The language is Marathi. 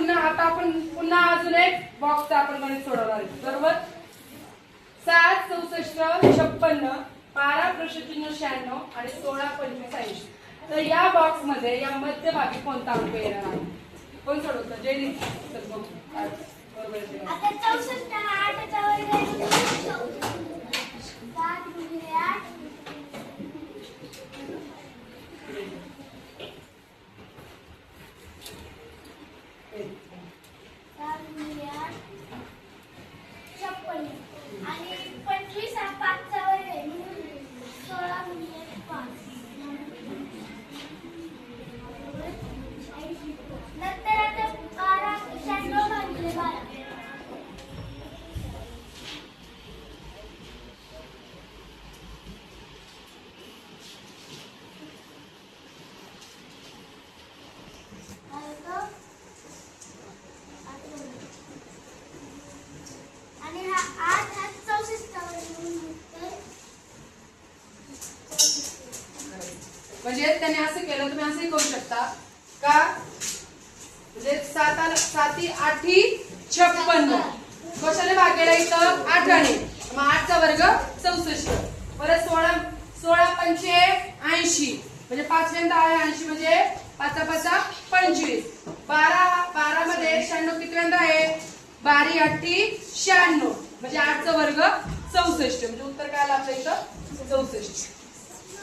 पुन्हा अजून एक बॉक्स आपण गणित सोडवणार आहे बरोबर. 7 64 56 12 प्रश्नचिन्ह 96 आणि 16 25 80. तर या बॉक्स मध्ये या मध्यभागी कोणता अंक येणार आहे? कोण सोडवतं? जेनी. तर बघू बरोबर आहे. आता 64 8 चा वर्ग 7 गुणिले 8 आणि 25 हा 5 चा वर्ग आहे म्हणून 16 गुणिले 5 नंतर आता 12 96 भागिले 12 आणि हा 8 हा 64 चा वर्ग म्हणजे त्याने असं केलं, तुम्ही असंही करू शकता का? म्हणजे 7 8 56 कशाने भागेला इथं 8 ने, मग 8 चा वर्ग 64. परत 16 पंचे 80 म्हणजे 5 वेंदा आहे 80 म्हणजे 5 5 25. 12 मध्ये 96 किती वेंदा आहे? 12 8 96 म्हणजे 8 चा वर्ग 64 म्हणजे उत्तर काय आलं आपल्या इथं 64.